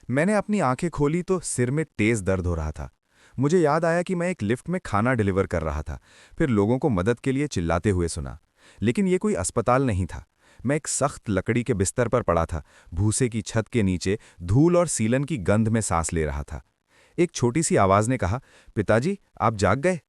मैंने अपनी आंखें खोली तो सिर में तेज दर्द हो रहा था। मुझे याद आया कि मैं एक लिफ्ट में खाना डिलीवर कर रहा था। फिर लोगों को मदद के लिए चिल्लाते हुए सुना। लेकिन ये कोई अस्पताल नहीं था। मैं एक सख्त लकड़ी के बिस्तर पर पड़ा था, भूसे की छत के नीचे धूल और सीलन की गंध में सांस ले रहा था। एक छोटी सी आवाज ने कहा, पिताजी आप जाग गए।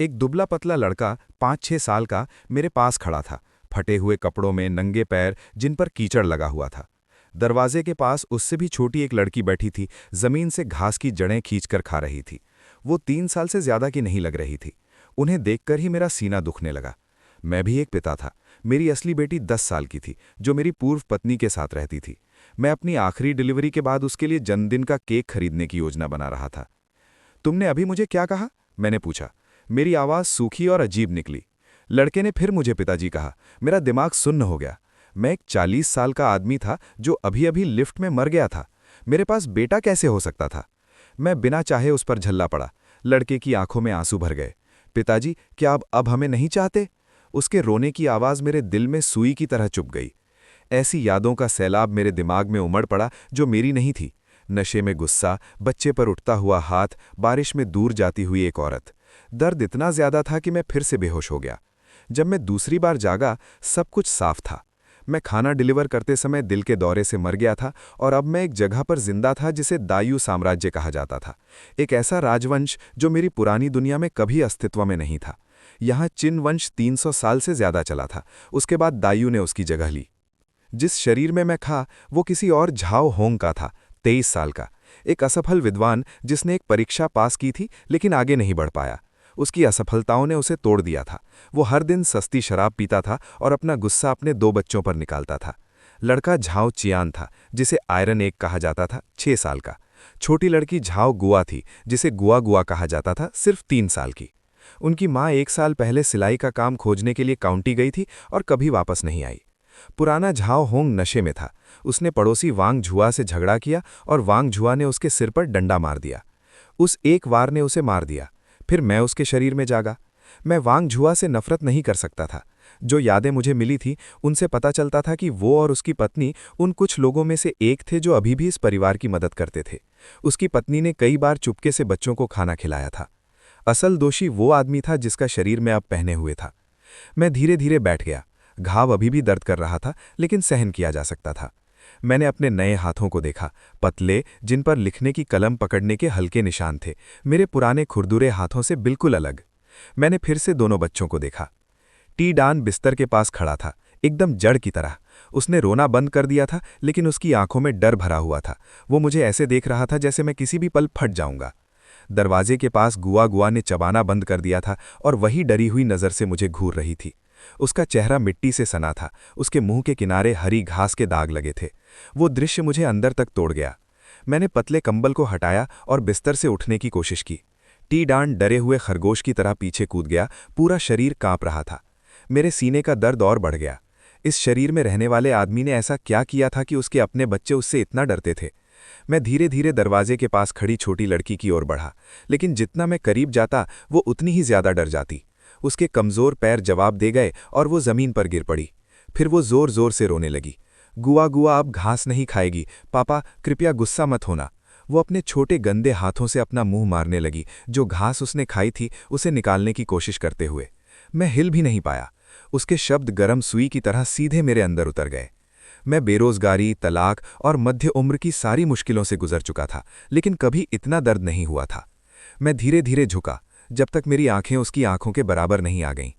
एक दुबला पतला लड़का 5-6 साल का मेरे पास खड़ा था, फटे हुए कपड़ों में, नंगे पैर जिन पर कीचड़ लगा हुआ था। दरवाजे के पास उससे भी छोटी एक लड़की बैठी थी, जमीन से घास की जड़ें खींचकर खा रही थी। वो 3 साल से ज्यादा की नहीं लग रही थी। उन्हें देखकर ही मेरा सीना दुखने लगा। मैं भी एक पिता था। मेरी असली बेटी 10 साल की थी, जो मेरी पूर्व पत्नी के साथ रहती थी। मैं अपनी आखिरी डिलीवरी के बाद उसके लिए जन्मदिन का केक खरीदने की योजना बना रहा था। तुमने अभी मुझे क्या कहा? मैंने पूछा। मेरी आवाज़ सूखी और अजीब निकली। लड़के ने फिर मुझे पिताजी कहा। मेरा दिमाग सुन्न हो गया। मैं एक 40 साल का आदमी था जो अभी अभी लिफ्ट में मर गया था। मेरे पास बेटा कैसे हो सकता था? मैं बिना चाहे उस पर झल्ला पड़ा। लड़के की आंखों में आंसू भर गए। पिताजी, क्या आप अब हमें नहीं चाहते? उसके रोने की आवाज़ मेरे दिल में सुई की तरह चुभ गई। ऐसी यादों का सैलाब मेरे दिमाग में उमड़ पड़ा जो मेरी नहीं थी। नशे में गुस्सा, बच्चे पर उठता हुआ हाथ, बारिश में दूर जाती हुई एक औरत। दर्द इतना ज्यादा था कि मैं फिर से बेहोश हो गया। जब मैं दूसरी बार जागा, सब कुछ साफ था। मैं खाना डिलीवर करते समय दिल के दौरे से मर गया था और अब मैं एक जगह पर जिंदा था जिसे दायु साम्राज्य कहा जाता था। एक ऐसा राजवंश जो मेरी पुरानी दुनिया में कभी अस्तित्व में नहीं था। यहाँ चिन वंश 300 साल से ज्यादा चला था। उसके बाद दायु ने उसकी जगह ली। जिस शरीर में मैं खा, वो किसी और झाओ होंग का था, 23 साल का। एक असफल विद्वान जिसने एक परीक्षा पास की थी लेकिन आगे नहीं बढ़ पाया। उसकी असफलताओं ने उसे तोड़ दिया था। वो हर दिन सस्ती शराब पीता था और अपना गुस्सा अपने 2 बच्चों पर निकालता था। लड़का झाओ चियान था, जिसे आयरन एक कहा जाता था, 6 साल का। छोटी लड़की झाओ गुआ थी, जिसे गुआ गुआ कहा जाता था, सिर्फ 3 साल की। उनकी माँ 1 साल पहले सिलाई का काम खोजने के लिए काउंटी गई थी और कभी वापस नहीं आई। पुराना झाओ होंग नशे में था। उसने पड़ोसी वांग झुआ से झगड़ा किया और वांग झुआ ने उसके सिर पर डंडा मार दिया। उस एक वार ने उसे मार दिया। फिर मैं उसके शरीर में जागा। मैं वांग झुआ से नफरत नहीं कर सकता था। जो यादें मुझे मिली थी, उनसे पता चलता था कि वो और उसकी पत्नी उन कुछ लोगों में से एक थे जो अभी भी इस परिवार की मदद करते थे। उसकी पत्नी ने कई बार चुपके से बच्चों को खाना खिलाया था। असल दोषी वो आदमी था जिसका शरीर मैं अब पहने हुए था। मैं धीरे धीरे बैठ गया। घाव अभी भी दर्द कर रहा था, लेकिन सहन किया जा सकता था। मैंने अपने नए हाथों को देखा, पतले, जिन पर लिखने की कलम पकड़ने के हल्के निशान थे, मेरे पुराने खुरदुरे हाथों से बिल्कुल अलग। मैंने फिर से दोनों बच्चों को देखा। टी डान बिस्तर के पास खड़ा था, एकदम जड़ की तरह। उसने रोना बंद कर दिया था, लेकिन उसकी आंखों में डर भरा हुआ था। वो मुझे ऐसे देख रहा था जैसे मैं किसी भी पल फट जाऊंगा। दरवाजे के पास गुआ गुआ ने चबाना बंद कर दिया था और वही डरी हुई नज़र से मुझे घूर रही थी। उसका चेहरा मिट्टी से सना था, उसके मुंह के किनारे हरी घास के दाग लगे थे। वो दृश्य मुझे अंदर तक तोड़ गया। मैंने पतले कंबल को हटाया और बिस्तर से उठने की कोशिश की। टी डान डरे हुए खरगोश की तरह पीछे कूद गया, पूरा शरीर कांप रहा था। मेरे सीने का दर्द और बढ़ गया। इस शरीर में रहने वाले आदमी ने ऐसा क्या किया था कि उसके अपने बच्चे उससे इतना डरते थे? मैं धीरे धीरे दरवाजे के पास खड़ी छोटी लड़की की ओर बढ़ा, लेकिन जितना मैं करीब जाता वो उतनी ही ज्यादा डर जाती। उसके कमजोर पैर जवाब दे गए और वो जमीन पर गिर पड़ी। फिर वो जोर जोर से रोने लगी। गुआ गुआ अब घास नहीं खाएगी, पापा कृपया गुस्सा मत होना। वो अपने छोटे गंदे हाथों से अपना मुंह मारने लगी, जो घास उसने खाई थी उसे निकालने की कोशिश करते हुए। मैं हिल भी नहीं पाया। उसके शब्द गरम सुई की तरह सीधे मेरे अंदर उतर गए। मैं बेरोजगारी, तलाक और मध्य उम्र की सारी मुश्किलों से गुजर चुका था, लेकिन कभी इतना दर्द नहीं हुआ था। मैं धीरे धीरे झुका, जब तक मेरी आंखें उसकी आंखों के बराबर नहीं आ गईं।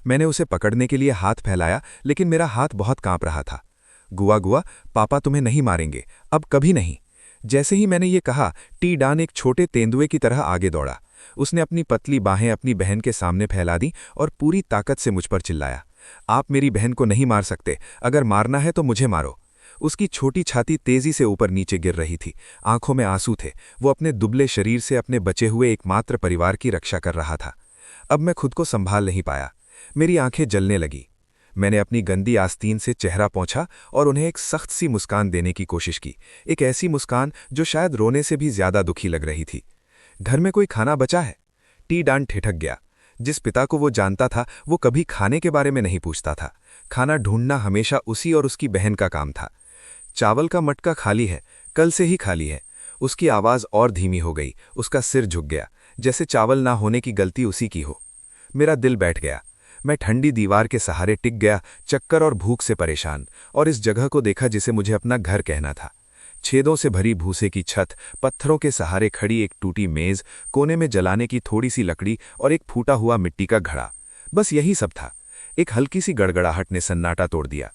मैंने उसे पकड़ने के लिए हाथ फैलाया, लेकिन मेरा हाथ बहुत कांप रहा था। गुआ गुआ, पापा तुम्हें नहीं मारेंगे, अब कभी नहीं। जैसे ही मैंने ये कहा, टी डान एक छोटे तेंदुए की तरह आगे दौड़ा। उसने अपनी पतली बाहें अपनी बहन के सामने फैला दी और पूरी ताकत से मुझ पर चिल्लाया, आप मेरी बहन को नहीं मार सकते, अगर मारना है तो मुझे मारो। उसकी छोटी छाती तेजी से ऊपर नीचे गिर रही थी, आंखों में आंसू थे। वो अपने दुबले शरीर से अपने बचे हुए एकमात्र परिवार की रक्षा कर रहा था। अब मैं खुद को संभाल नहीं पाया। मेरी आंखें जलने लगी। मैंने अपनी गंदी आस्तीन से चेहरा पोंछा और उन्हें एक सख्त सी मुस्कान देने की कोशिश की, एक ऐसी मुस्कान जो शायद रोने से भी ज्यादा दुखी लग रही थी। घर में कोई खाना बचा है? टी डान ठिठक गया। जिस पिता को वो जानता था, वो कभी खाने के बारे में नहीं पूछता था। खाना ढूंढना हमेशा उसी और उसकी बहन का काम था। चावल का मटका खाली है, कल से ही खाली है। उसकी आवाज़ और धीमी हो गई, उसका सिर झुक गया, जैसे चावल ना होने की गलती उसी की हो। मेरा दिल बैठ गया। मैं ठंडी दीवार के सहारे टिक गया, चक्कर और भूख से परेशान, और इस जगह को देखा जिसे मुझे अपना घर कहना था। छेदों से भरी भूसे की छत, पत्थरों के सहारे खड़ी एक टूटी मेज, कोने में जलाने की थोड़ी सी लकड़ी और एक फूटा हुआ मिट्टी का घड़ा, बस यही सब था। एक हल्की सी गड़गड़ाहट ने सन्नाटा तोड़ दिया।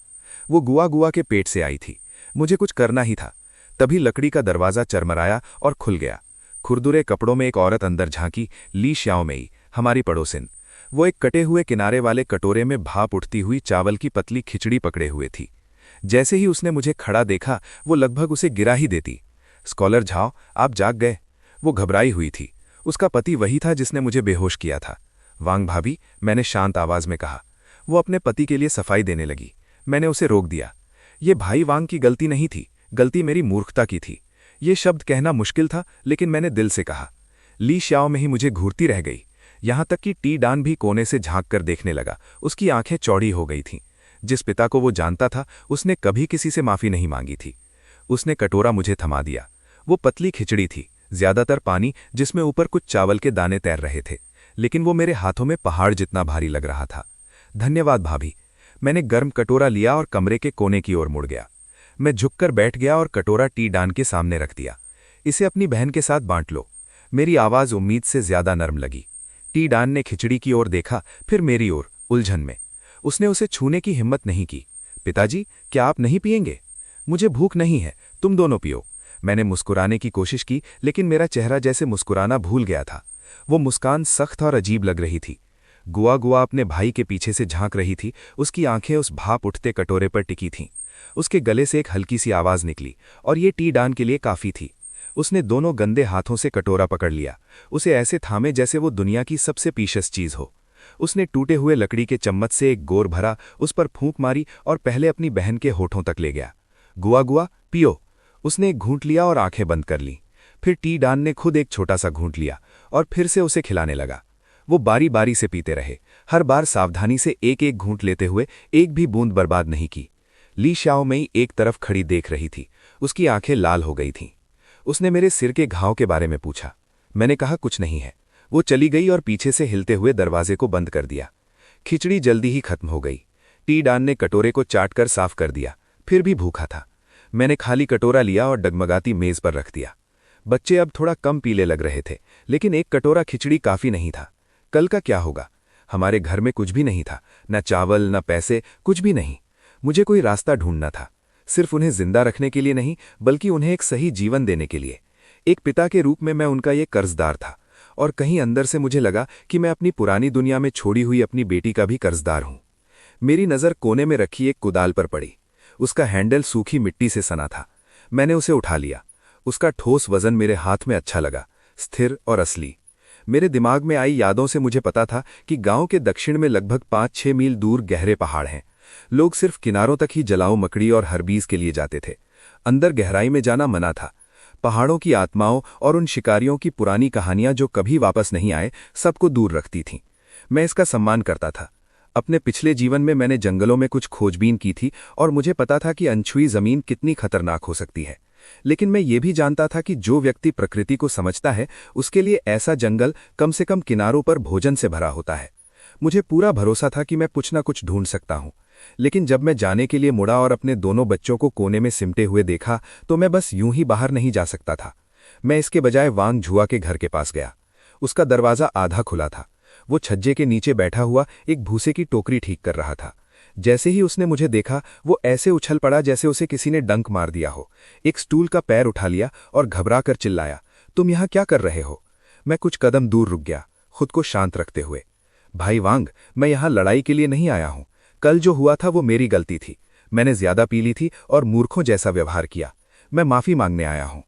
वो गुआ गुआ के पेट से आई थी। मुझे कुछ करना ही था। तभी लकड़ी का दरवाज़ा चरमराया और खुल गया। खुरदुरे कपड़ों में एक औरत अंदर झांकी, ली श्याओमेई, हमारी पड़ोसिन। वो एक कटे हुए किनारे वाले कटोरे में भाप उठती हुई चावल की पतली खिचड़ी पकड़े हुए थी। जैसे ही उसने मुझे खड़ा देखा, वो लगभग उसे गिरा ही देती। स्कॉलर झाओ, आप जाग गए। वो घबराई हुई थी। उसका पति वही था जिसने मुझे बेहोश किया था। वांग भाभी, मैंने शांत आवाज में कहा। वो अपने पति के लिए सफाई देने लगी। मैंने उसे रोक दिया। ये भाई वांग की गलती नहीं थी, गलती मेरी मूर्खता की थी। ये शब्द कहना मुश्किल था, लेकिन मैंने दिल से कहा। ली श्याओ में ही मुझे घूरती रह गई। यहां तक कि टी डान भी कोने से झांक कर देखने लगा। उसकी आंखें चौड़ी हो गई थीं। जिस पिता को वो जानता था, उसने कभी किसी से माफी नहीं मांगी थी। उसने कटोरा मुझे थमा दिया। वो पतली खिचड़ी थी, ज्यादातर पानी, जिसमें ऊपर कुछ चावल के दाने तैर रहे थे, लेकिन वो मेरे हाथों में पहाड़ जितना भारी लग रहा था। धन्यवाद भाभी। मैंने गर्म कटोरा लिया और कमरे के कोने की ओर मुड़ गया। मैं झुककर बैठ गया और कटोरा टी डान के सामने रख दिया। इसे अपनी बहन के साथ बांट लो। मेरी आवाज उम्मीद से ज्यादा नर्म लगी। टी डान ने खिचड़ी की ओर देखा, फिर मेरी ओर, उलझन में। उसने उसे छूने की हिम्मत नहीं की। पिताजी, क्या आप नहीं पिएंगे? मुझे भूख नहीं है, तुम दोनों पियो। मैंने मुस्कुराने की कोशिश की, लेकिन मेरा चेहरा जैसे मुस्कुराना भूल गया था। वो मुस्कान सख्त और अजीब लग रही थी। गुआ गुआ अपने भाई के पीछे से झांक रही थी। उसकी आंखें उस भाप उठते कटोरे पर टिकी थीं। उसके गले से एक हल्की सी आवाज निकली, और ये टी डान के लिए काफी थी। उसने दोनों गंदे हाथों से कटोरा पकड़ लिया, उसे ऐसे थामे जैसे वो दुनिया की सबसे पीशस चीज हो। उसने टूटे हुए लकड़ी के चम्मच से एक गोर भरा, उस पर फूंक मारी और पहले अपनी बहन के होठों तक ले गया। गुआ गुआ, पियो। उसने एक घूंट लिया और आंखें बंद कर लीं। फिर टी डान ने खुद एक छोटा सा घूंट लिया और फिर से उसे खिलाने लगा। वो बारी बारी से पीते रहे, हर बार सावधानी से एक एक घूंट लेते हुए, एक भी बूंद बर्बाद नहीं की। ली श्याओमेई एक तरफ खड़ी देख रही थी। उसकी आंखें लाल हो गई थीं। उसने मेरे सिर के घाव के बारे में पूछा। मैंने कहा कुछ नहीं है। वो चली गई और पीछे से हिलते हुए दरवाजे को बंद कर दिया। खिचड़ी जल्दी ही खत्म हो गई। टी डान ने कटोरे को चाट कर साफ कर दिया, फिर भी भूखा था। मैंने खाली कटोरा लिया और डगमगाती मेज पर रख दिया। बच्चे अब थोड़ा कम पीले लग रहे थे, लेकिन एक कटोरा खिचड़ी काफी नहीं था। कल का क्या होगा? हमारे घर में कुछ भी नहीं था, न चावल न पैसे, कुछ भी नहीं। मुझे कोई रास्ता ढूंढना था, सिर्फ उन्हें जिंदा रखने के लिए नहीं, बल्कि उन्हें एक सही जीवन देने के लिए। एक पिता के रूप में मैं उनका ये कर्जदार था, और कहीं अंदर से मुझे लगा कि मैं अपनी पुरानी दुनिया में छोड़ी हुई अपनी बेटी का भी कर्जदार हूं। मेरी नज़र कोने में रखी एक कुदाल पर पड़ी। उसका हैंडल सूखी मिट्टी से सना था। मैंने उसे उठा लिया। उसका ठोस वजन मेरे हाथ में अच्छा लगा, स्थिर और असली। मेरे दिमाग में आई यादों से मुझे पता था कि गांव के दक्षिण में लगभग 5-6 मील दूर गहरे पहाड़ हैं। लोग सिर्फ किनारों तक ही जलाऊ मकड़ी और हरबीज के लिए जाते थे। अंदर गहराई में जाना मना था। पहाड़ों की आत्माओं और उन शिकारियों की पुरानी कहानियां जो कभी वापस नहीं आए, सबको दूर रखती थीं। मैं इसका सम्मान करता था। अपने पिछले जीवन में मैंने जंगलों में कुछ खोजबीन की थी और मुझे पता था कि अनछुई जमीन कितनी खतरनाक हो सकती है। लेकिन मैं ये भी जानता था कि जो व्यक्ति प्रकृति को समझता है, उसके लिए ऐसा जंगल कम से कम किनारों पर भोजन से भरा होता है। मुझे पूरा भरोसा था कि मैं कुछ ना कुछ ढूंढ सकता हूं। लेकिन जब मैं जाने के लिए मुड़ा और अपने दोनों बच्चों को कोने में सिमटे हुए देखा, तो मैं बस यूं ही बाहर नहीं जा सकता था। मैं इसके बजाय वांग झुआ के घर के पास गया। उसका दरवाज़ा आधा खुला था। वो छज्जे के नीचे बैठा हुआ एक भूसे की टोकरी ठीक कर रहा था। जैसे ही उसने मुझे देखा, वो ऐसे उछल पड़ा जैसे उसे किसी ने डंक मार दिया हो। एक स्टूल का पैर उठा लिया और घबरा कर चिल्लाया, तुम यहाँ क्या कर रहे हो? मैं कुछ कदम दूर रुक गया, खुद को शांत रखते हुए। भाई वांग, मैं यहाँ लड़ाई के लिए नहीं आया हूँ। कल जो हुआ था वो मेरी गलती थी। मैंने ज्यादा पी ली थी और मूर्खों जैसा व्यवहार किया। मैं माफी मांगने आया हूँ।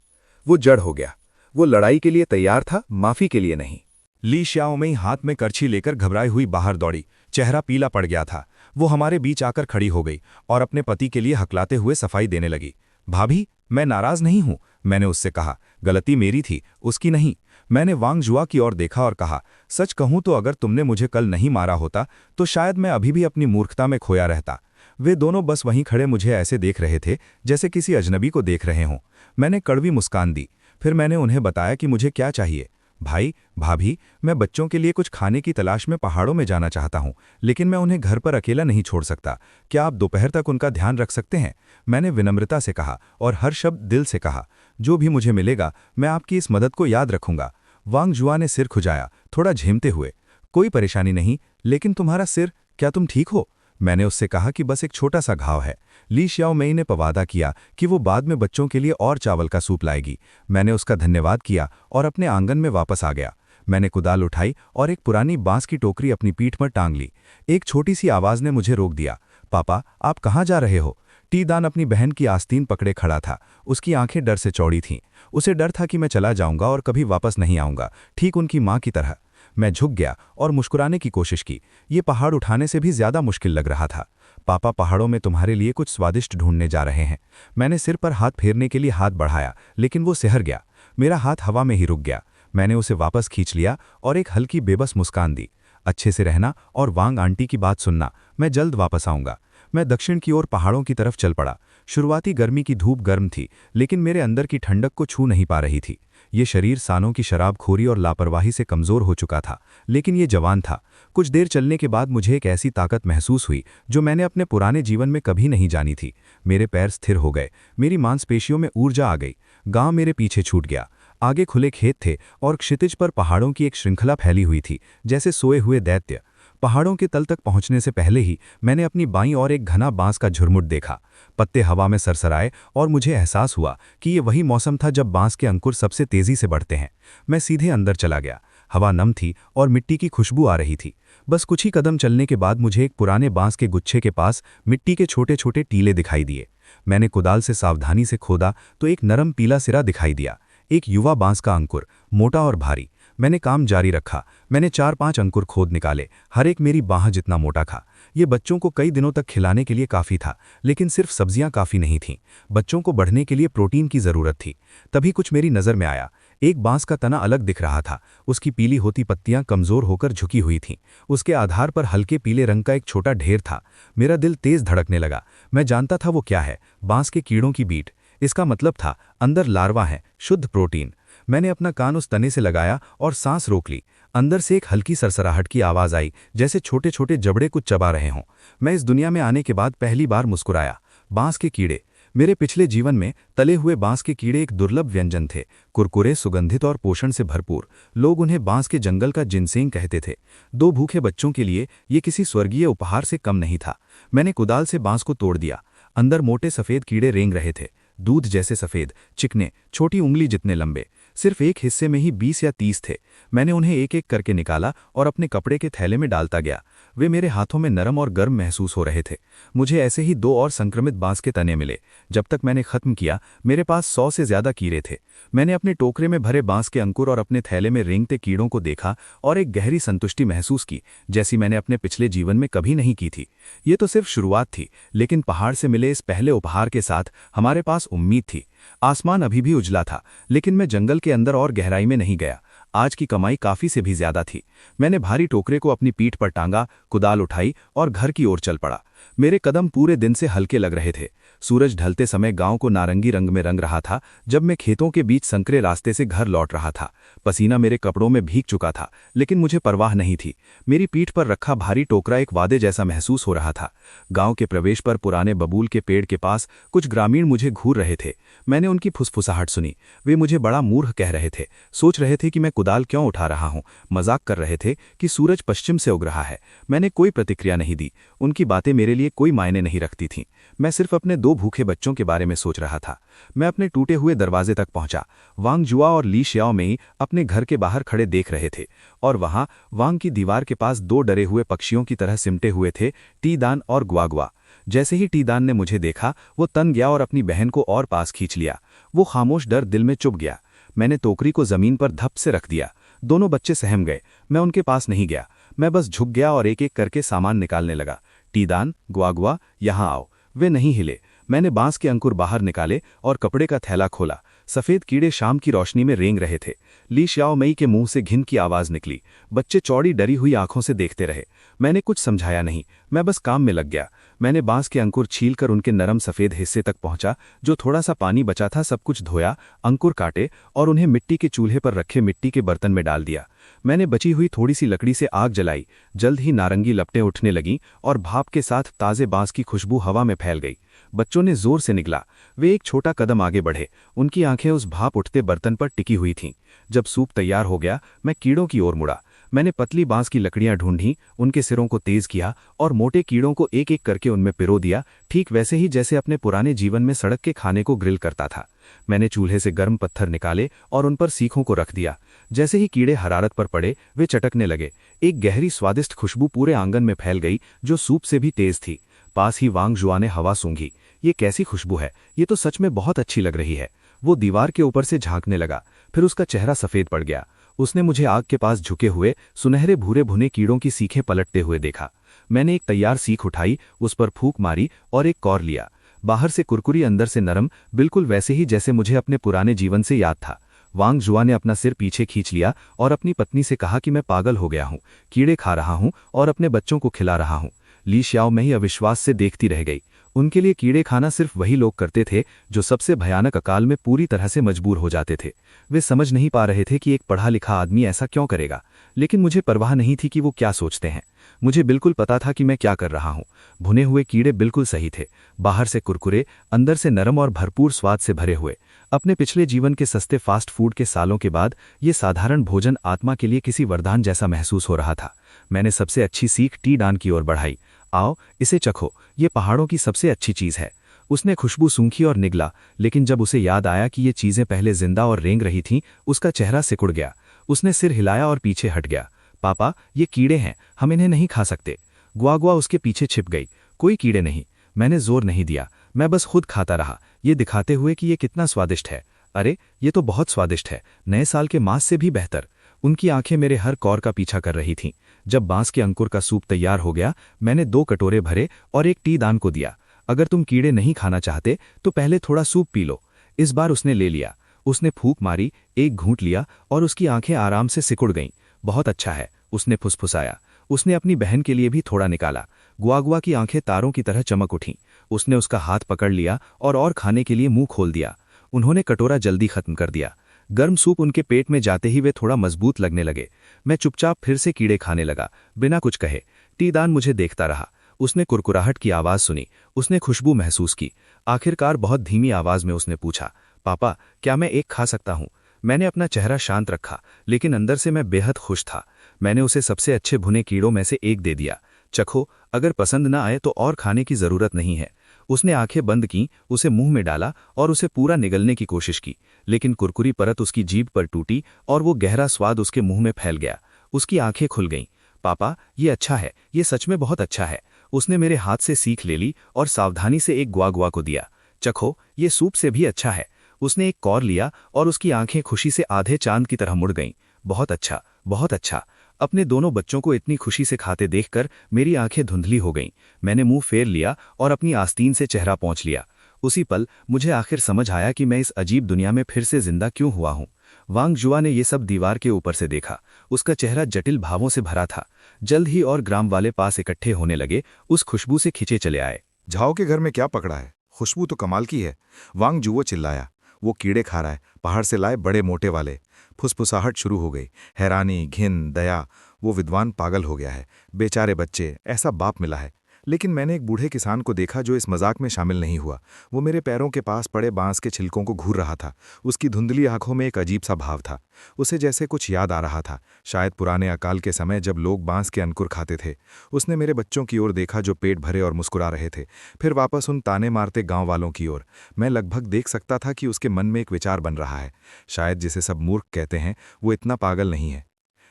वो जड़ हो गया। वो लड़ाई के लिए तैयार था, माफी के लिए नहीं। ली श्याओमेई हाथ में करछी लेकर घबराई हुई बाहर दौड़ी। चेहरा पीला पड़ गया था। वो हमारे बीच आकर खड़ी हो गई और अपने पति के लिए हकलाते हुए सफाई देने लगी। भाभी, मैं नाराज नहीं हूं, मैंने उससे कहा। गलती मेरी थी, उसकी नहीं। मैंने वांग जुआ की ओर देखा और कहा, सच कहूं तो अगर तुमने मुझे कल नहीं मारा होता तो शायद मैं अभी भी अपनी मूर्खता में खोया रहता। वे दोनों बस वहीं खड़े मुझे ऐसे देख रहे थे जैसे किसी अजनबी को देख रहे हों। मैंने कड़वी मुस्कान दी, फिर मैंने उन्हें बताया कि मुझे क्या चाहिए। भाई, भाभी, मैं बच्चों के लिए कुछ खाने की तलाश में पहाड़ों में जाना चाहता हूँ, लेकिन मैं उन्हें घर पर अकेला नहीं छोड़ सकता। क्या आप दोपहर तक उनका ध्यान रख सकते हैं? मैंने विनम्रता से कहा और हर शब्द दिल से कहा। जो भी मुझे मिलेगा, मैं आपकी इस मदद को याद रखूंगा। वांग जुआ ने सिर खुजाया, थोड़ा झेमते हुए। कोई परेशानी नहीं, लेकिन तुम्हारा सिर, क्या तुम ठीक हो? मैंने उससे कहा कि बस एक छोटा सा घाव है। ली श्याओमेई ने वादा किया कि वो बाद में बच्चों के लिए और चावल का सूप लाएगी। मैंने उसका धन्यवाद किया और अपने आंगन में वापस आ गया। मैंने कुदाल उठाई और एक पुरानी बांस की टोकरी अपनी पीठ पर टांग ली। एक छोटी सी आवाज ने मुझे रोक दिया। पापा, आप कहाँ जा रहे हो? टी दान अपनी बहन की आस्तीन पकड़े खड़ा था। उसकी आंखें डर से चौड़ी थीं। उसे डर था कि मैं चला जाऊंगा और कभी वापस नहीं आऊंगा, ठीक उनकी माँ की तरह। मैं झुक गया और मुस्कुराने की कोशिश की। ये पहाड़ उठाने से भी ज्यादा मुश्किल लग रहा था। पापा, पहाड़ों में तुम्हारे लिए कुछ स्वादिष्ट ढूंढने जा रहे हैं। मैंने सिर पर हाथ फेरने के लिए हाथ बढ़ाया, लेकिन वो सिहर गया। मेरा हाथ हवा में ही रुक गया। मैंने उसे वापस खींच लिया और एक हल्की बेबस मुस्कान दी। अच्छे से रहना और वांग आंटी की बात सुनना। मैं जल्द वापस आऊंगा। मैं दक्षिण की ओर पहाड़ों की तरफ चल पड़ा। शुरुआती गर्मी की धूप गर्म थी, लेकिन मेरे अंदर की ठंडक को छू नहीं पा रही थी। ये शरीर सालों की शराबखोरी और लापरवाही से कमजोर हो चुका था, लेकिन ये जवान था। कुछ देर चलने के बाद मुझे एक ऐसी ताकत महसूस हुई जो मैंने अपने पुराने जीवन में कभी नहीं जानी थी। मेरे पैर स्थिर हो गए, मेरी मांसपेशियों में ऊर्जा आ गई। गांव मेरे पीछे छूट गया। आगे खुले खेत थे और क्षितिज पर पहाड़ों की एक श्रृंखला फैली हुई थी, जैसे सोए हुए दैत्य। पहाड़ों के तल तक पहुंचने से पहले ही मैंने अपनी बाईं ओर एक घना बांस का झुरमुट देखा। पत्ते हवा में सरसराए और मुझे एहसास हुआ कि ये वही मौसम था जब बांस के अंकुर सबसे तेजी से बढ़ते हैं। मैं सीधे अंदर चला गया। हवा नम थी और मिट्टी की खुशबू आ रही थी। बस कुछ ही कदम चलने के बाद मुझे एक पुराने बांस के गुच्छे के पास मिट्टी के छोटे छोटे टीले दिखाई दिए। मैंने कुदाल से सावधानी से खोदा तो एक नरम पीला सिरा दिखाई दिया, एक युवा बांस का अंकुर, मोटा और भारी। मैंने काम जारी रखा। मैंने 4-5 अंकुर खोद निकाले, हर एक मेरी बाह जितना मोटा था। ये बच्चों को कई दिनों तक खिलाने के लिए काफ़ी था, लेकिन सिर्फ सब्जियां काफ़ी नहीं थीं। बच्चों को बढ़ने के लिए प्रोटीन की ज़रूरत थी। तभी कुछ मेरी नज़र में आया। एक बांस का तना अलग दिख रहा था। उसकी पीली होती पत्तियां कमज़ोर होकर झुकी हुई थीं। उसके आधार पर हल्के पीले रंग का एक छोटा ढेर था। मेरा दिल तेज़ धड़कने लगा। मैं जानता था वो क्या है, बांस के कीड़ों की बीट। इसका मतलब था अंदर लार्वा है, शुद्ध प्रोटीन। मैंने अपना कान उस तने से लगाया और सांस रोक ली। अंदर से एक हल्की सरसराहट की आवाज़ आई, जैसे छोटे छोटे जबड़े कुछ चबा रहे हों। मैं इस दुनिया में आने के बाद पहली बार मुस्कुराया। बांस के कीड़े। मेरे पिछले जीवन में तले हुए बांस के कीड़े एक दुर्लभ व्यंजन थे, कुरकुरे, सुगंधित और पोषण से भरपूर। लोग उन्हें बांस के जंगल का जिनसेंग कहते थे। 2 भूखे बच्चों के लिए ये किसी स्वर्गीय उपहार से कम नहीं था। मैंने कुदाल से बांस को तोड़ दिया। अंदर मोटे सफ़ेद कीड़े रेंग रहे थे, दूध जैसे सफ़ेद, चिकने, छोटी उंगली जितने लंबे। सिर्फ एक हिस्से में ही 20 या 30 थे। मैंने उन्हें एक एक करके निकाला और अपने कपड़े के थैले में डालता गया। वे मेरे हाथों में नरम और गर्म महसूस हो रहे थे। मुझे ऐसे ही 2 और संक्रमित बांस के तने मिले। जब तक मैंने खत्म किया, मेरे पास 100 से ज्यादा कीड़े थे। मैंने अपने टोकरे में भरे बांस के अंकुर और अपने थैले में रेंगते कीड़ों को देखा और एक गहरी संतुष्टि महसूस की, जैसी मैंने अपने पिछले जीवन में कभी नहीं की थी। ये तो सिर्फ शुरुआत थी, लेकिन पहाड़ से मिले इस पहले उपहार के साथ हमारे पास उम्मीद थी। आसमान अभी भी उजला था, लेकिन मैं जंगल के अंदर और गहराई में नहीं गया। आज की कमाई काफी से भी ज्यादा थी। मैंने भारी टोकरे को अपनी पीठ पर टांगा, कुदाल उठाई और घर की ओर चल पड़ा। मेरे कदम पूरे दिन से हल्के लग रहे थे। सूरज ढलते समय गांव को नारंगी रंग में रंग रहा था जब मैं खेतों के बीच संकरे रास्ते से घर लौट रहा था। पसीना मेरे कपड़ों में भीग चुका था, लेकिन मुझे परवाह नहीं थी। मेरी पीठ पर रखा भारी टोकरा एक वादे जैसा महसूस हो रहा था। गांव के प्रवेश पर पुराने बबूल के पेड़ के पास कुछ ग्रामीण मुझे घूर रहे थे। मैंने उनकी फुसफुसाहट सुनी। वे मुझे बड़ा मूर्ख कह रहे थे, सोच रहे थे कि मैं कुदाल क्यों उठा रहा हूं, मजाक कर रहे थे कि सूरज पश्चिम से उग रहा है। मैंने कोई प्रतिक्रिया नहीं दी। उनकी बातें मेरे लिए कोई मायने नहीं रखती थीं। मैं सिर्फ अपने 2 भूखे बच्चों के बारे में सोच रहा था। मैं अपने टूटे हुए दरवाजे तक पहुंचा। वांग जुआ और ली श्याओमेई अपने घर के बाहर खड़े देख रहे थे, और वहां वांग की दीवार के पास 2 डरे हुए पक्षियों की तरह सिमटे हुए थे, टी दान और ग्वाग्वा। जैसे ही टी दान ने मुझे देखा, वो तन गया और अपनी बहन को और पास खींच लिया। वो खामोश डर दिल में चुभ गया। मैंने टोकरी को जमीन पर धप से रख दिया। दोनों बच्चे सहम गए। मैं उनके पास नहीं गया। मैं बस झुक गया और एक एक करके सामान निकालने लगा। टी दान, ग्वाग्वा, यहाँ आओ। वे नहीं हिले। मैंने बांस के अंकुर बाहर निकाले और कपड़े का थैला खोला। सफ़ेद कीड़े शाम की रोशनी में रेंग रहे थे। ली शाओमेई के मुंह से घिन की आवाज़ निकली। बच्चे चौड़ी डरी हुई आंखों से देखते रहे। मैंने कुछ समझाया नहीं, मैं बस काम में लग गया। मैंने बांस के अंकुर छीलकर उनके नरम सफ़ेद हिस्से तक पहुंचा। जो थोड़ा सा पानी बचा था सब कुछ धोया, अंकुर काटे और उन्हें मिट्टी के चूल्हे पर रखे मिट्टी के बर्तन में डाल दिया। मैंने बची हुई थोड़ी सी लकड़ी से आग जलाई। जल्द ही नारंगी लपटें उठने लगीं और भाप के साथ ताज़े बांस की खुशबू हवा में फैल गई। बच्चों ने जोर से निगला। वे एक छोटा कदम आगे बढ़े। उनकी आंखें उस भाप उठते बर्तन पर टिकी हुई थीं। जब सूप तैयार हो गया, मैं कीड़ों की ओर मुड़ा। मैंने पतली बांस की लकड़ियां ढूंढीं, उनके सिरों को तेज किया और मोटे कीड़ों को एक एक करके उनमें पिरो दिया, ठीक वैसे ही जैसे अपने पुराने जीवन में सड़क के खाने को ग्रिल करता था। मैंने चूल्हे से गर्म पत्थर निकाले और उन पर सीखों को रख दिया। जैसे ही कीड़े हरारत पर पड़े, वे चटकने लगे। एक गहरी स्वादिष्ट खुशबू पूरे आंगन में फैल गई, जो सूप से भी तेज थी। पास ही वांग जुआ ने हवा सूंघी। ये कैसी खुशबू है? ये तो सच में बहुत अच्छी लग रही है। वो दीवार के ऊपर से झांकने लगा, फिर उसका चेहरा सफ़ेद पड़ गया। उसने मुझे आग के पास झुके हुए सुनहरे भूरे भुने कीड़ों की सीखें पलटते हुए देखा। मैंने एक तैयार सीख उठाई, उस पर फूंक मारी और एक कौर लिया। बाहर से कुरकुरी, अंदर से नरम, बिल्कुल वैसे ही जैसे मुझे अपने पुराने जीवन से याद था। वांग जुआ ने अपना सिर पीछे खींच लिया और अपनी पत्नी से कहा कि मैं पागल हो गया हूँ, कीड़े खा रहा हूँ और अपने बच्चों को खिला रहा हूँ। ली शाओमेई अविश्वास से देखती रह गई। उनके लिए कीड़े खाना सिर्फ वही लोग करते थे जो सबसे भयानक अकाल में पूरी तरह से मजबूर हो जाते थे। वे समझ नहीं पा रहे थे कि एक पढ़ा लिखा आदमी ऐसा क्यों करेगा, लेकिन मुझे परवाह नहीं थी कि वो क्या सोचते हैं। मुझे बिल्कुल पता था कि मैं क्या कर रहा हूँ। भुने हुए कीड़े बिल्कुल सही थे, बाहर से कुरकुरे, अंदर से नरम और भरपूर स्वाद से भरे हुए। अपने पिछले जीवन के सस्ते फास्ट फूड के सालों के बाद ये साधारण भोजन आत्मा के लिए किसी वरदान जैसा महसूस हो रहा था। मैंने सबसे अच्छी सीख टी डान की ओर बढ़ाई। आओ, इसे चखो, ये पहाड़ों की सबसे अच्छी चीज़ है। उसने खुशबू सूंघी और निगला, लेकिन जब उसे याद आया कि ये चीज़ें पहले जिंदा और रेंग रही थीं, उसका चेहरा सिकुड़ गया। उसने सिर हिलाया और पीछे हट गया। पापा, ये कीड़े हैं, हम इन्हें नहीं खा सकते। गुआ उसके पीछे छिप गई। कोई कीड़े नहीं। मैंने जोर नहीं दिया, मैं बस खुद खाता रहा, ये दिखाते हुए कि ये कितना स्वादिष्ट है। अरे, ये तो बहुत स्वादिष्ट है, नए साल के मांस से भी बेहतर। उनकी आंखें मेरे हर कौर का पीछा कर रही थीं। जब बांस के अंकुर का सूप तैयार हो गया, मैंने 2 कटोरे भरे और एक टी दान को दिया। अगर तुम कीड़े नहीं खाना चाहते तो पहले थोड़ा सूप पी लो। इस बार उसने ले लिया। उसने फूंक मारी, एक घूंट लिया और उसकी आंखें आराम से सिकुड़ गईं। बहुत अच्छा है, उसने फुसफुसाया। उसने अपनी बहन के लिए भी थोड़ा निकाला। गुआ की आंखें तारों की तरह चमक उठीं। उसने उसका हाथ पकड़ लिया और खाने के लिए मुंह खोल दिया। उन्होंने कटोरा जल्दी खत्म कर दिया। गर्म सूप उनके पेट में जाते ही वे थोड़ा मजबूत लगने लगे। मैं चुपचाप फिर से कीड़े खाने लगा, बिना कुछ कहे। टीदान मुझे देखता रहा। उसने कुरकुराहट की आवाज़ सुनी, उसने खुशबू महसूस की। आखिरकार बहुत धीमी आवाज़ में उसने पूछा, पापा, क्या मैं एक खा सकता हूँ? मैंने अपना चेहरा शांत रखा, लेकिन अंदर से मैं बेहद खुश था। मैंने उसे सबसे अच्छे भुने कीड़ों में से एक दे दिया। चखो, अगर पसंद न आए तो और खाने की ज़रूरत नहीं है। उसने आंखें बंद कीं, उसे मुंह में डाला और उसे पूरा निगलने की कोशिश की, लेकिन कुरकुरी परत उसकी जीभ पर टूटी और वो गहरा स्वाद उसके मुंह में फैल गया। उसकी आंखें खुल गईं। पापा, ये अच्छा है, ये सच में बहुत अच्छा है। उसने मेरे हाथ से सीख ले ली और सावधानी से एक गुआ को दिया। चखो, ये सूप से भी अच्छा है। उसने एक कौर लिया और उसकी आंखें खुशी से आधे चांद की तरह मुड़ गईं। बहुत अच्छा, बहुत अच्छा। अपने दोनों बच्चों को इतनी खुशी से खाते देखकर मेरी आंखें धुंधली हो गईं। मैंने मुंह फेर लिया और अपनी आस्तीन से चेहरा पोंछ लिया। उसी पल मुझे आखिर समझ आया कि मैं इस अजीब दुनिया में फिर से जिंदा क्यों हुआ हूँ। वांग जुआ ने ये सब दीवार के ऊपर से देखा। उसका चेहरा जटिल भावों से भरा था। जल्द ही और ग्राम वाले पास इकट्ठे होने लगे, उस खुशबू से खिंचे चले आए। झाओ के घर में क्या पकड़ा है? खुशबू तो कमाल की है। वांग जुओ चिल्लाया। वो कीड़े खा रहा है, पहाड़ से लाए बड़े मोटे वाले। फुसफुसाहट शुरू हो गई। हैरानी, घिन, दया। वो विद्वान पागल हो गया है। बेचारे बच्चे, ऐसा बाप मिला है। लेकिन मैंने एक बूढ़े किसान को देखा जो इस मजाक में शामिल नहीं हुआ। वो मेरे पैरों के पास पड़े बांस के छिलकों को घूर रहा था। उसकी धुंधली आंखों में एक अजीब सा भाव था। उसे जैसे कुछ याद आ रहा था, शायद पुराने अकाल के समय जब लोग बांस के अंकुर खाते थे। उसने मेरे बच्चों की ओर देखा जो पेट भरे और मुस्कुरा रहे थे, फिर वापस उन ताने मारते गांव वालों की ओर। मैं लगभग देख सकता था कि उसके मन में एक विचार बन रहा है। शायद जिसे सब मूर्ख कहते हैं, वो इतना पागल नहीं है।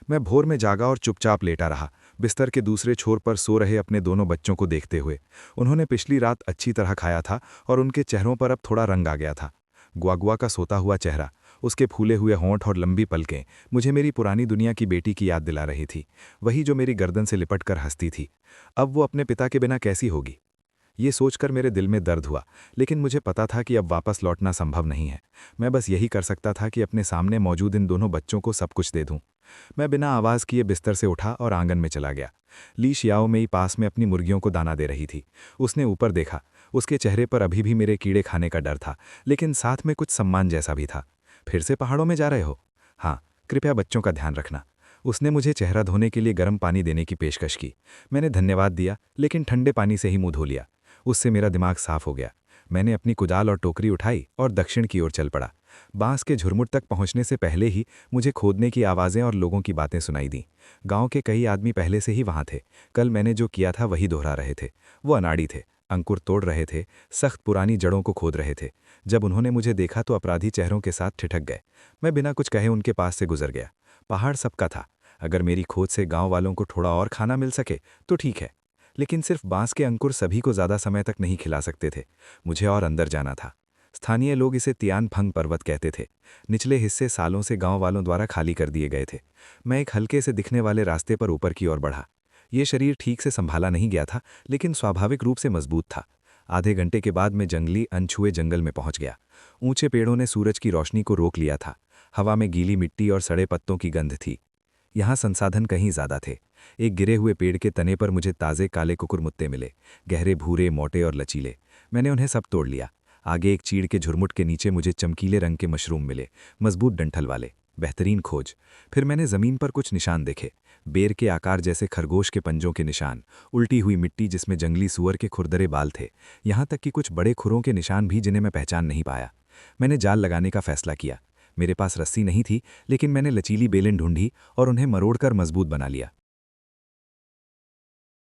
मैं भोर में जागा और चुपचाप लेटा रहा, बिस्तर के दूसरे छोर पर सो रहे अपने दोनों बच्चों को देखते हुए। उन्होंने पिछली रात अच्छी तरह खाया था और उनके चेहरों पर अब थोड़ा रंग आ गया था। गुआ का सोता हुआ चेहरा, उसके फूले हुए होंठ और लंबी पलकें मुझे मेरी पुरानी दुनिया की बेटी की याद दिला रही थी, वही जो मेरी गर्दन से लिपट कर हंसती थी। अब वो अपने पिता के बिना कैसी होगी? ये सोचकर मेरे दिल में दर्द हुआ, लेकिन मुझे पता था कि अब वापस लौटना संभव नहीं है। मैं बस यही कर सकता था कि अपने सामने मौजूद इन दोनों बच्चों को सब कुछ दे दूं। मैं बिना आवाज़ किए बिस्तर से उठा और आंगन में चला गया। ली शियाओ मेई पास में अपनी मुर्गियों को दाना दे रही थी। उसने ऊपर देखा। उसके चेहरे पर अभी भी मेरे कीड़े खाने का डर था, लेकिन साथ में कुछ सम्मान जैसा भी था। फिर से पहाड़ों में जा रहे हो? हाँ, कृपया बच्चों का ध्यान रखना। उसने मुझे चेहरा धोने के लिए गर्म पानी देने की पेशकश की। मैंने धन्यवाद दिया, लेकिन ठंडे पानी से ही मुंह धो लिया। उससे मेरा दिमाग साफ हो गया। मैंने अपनी कुदाल और टोकरी उठाई और दक्षिण की ओर चल पड़ा। बांस के झुरमुट तक पहुंचने से पहले ही मुझे खोदने की आवाज़ें और लोगों की बातें सुनाई दीं। गांव के कई आदमी पहले से ही वहां थे। कल मैंने जो किया था वही दोहरा रहे थे। वो अनाड़ी थे, अंकुर तोड़ रहे थे, सख्त पुरानी जड़ों को खोद रहे थे। जब उन्होंने मुझे देखा तो अपराधी चेहरों के साथ ठिठक गए। मैं बिना कुछ कहे उनके पास से गुजर गया। पहाड़ सबका था। अगर मेरी खोज से गांव वालों को थोड़ा और खाना मिल सके तो ठीक है, लेकिन सिर्फ बांस के अंकुर सभी को ज़्यादा समय तक नहीं खिला सकते थे। मुझे और अंदर जाना था। स्थानीय लोग इसे तियानफंग पर्वत कहते थे। निचले हिस्से सालों से गांव वालों द्वारा खाली कर दिए गए थे। मैं एक हल्के से दिखने वाले रास्ते पर ऊपर की ओर बढ़ा। ये शरीर ठीक से संभाला नहीं गया था, लेकिन स्वाभाविक रूप से मजबूत था। आधे घंटे के बाद मैं जंगली अनछुए जंगल में पहुंच गया। ऊंचे पेड़ों ने सूरज की रोशनी को रोक लिया था। हवा में गीली मिट्टी और सड़े पत्तों की गंध थी। यहाँ संसाधन कहीं ज्यादा थे। एक गिरे हुए पेड़ के तने पर मुझे ताज़े काले कुकुरमुत्ते मिले, गहरे भूरे, मोटे और लचीले। मैंने उन्हें सब तोड़ लिया। आगे एक चीड़ के झुरमुट के नीचे मुझे चमकीले रंग के मशरूम मिले, मजबूत डंठल वाले। बेहतरीन खोज। फिर मैंने ज़मीन पर कुछ निशान देखे, बेर के आकार जैसे खरगोश के पंजों के निशान, उल्टी हुई मिट्टी जिसमें जंगली सुअर के खुरदरे बाल थे, यहाँ तक कि कुछ बड़े खुरों के निशान भी जिन्हें मैं पहचान नहीं पाया। मैंने जाल लगाने का फैसला किया। मेरे पास रस्सी नहीं थी, लेकिन मैंने लचीली बेलन ढूंढी और उन्हें मरोड़कर मजबूत बना लिया।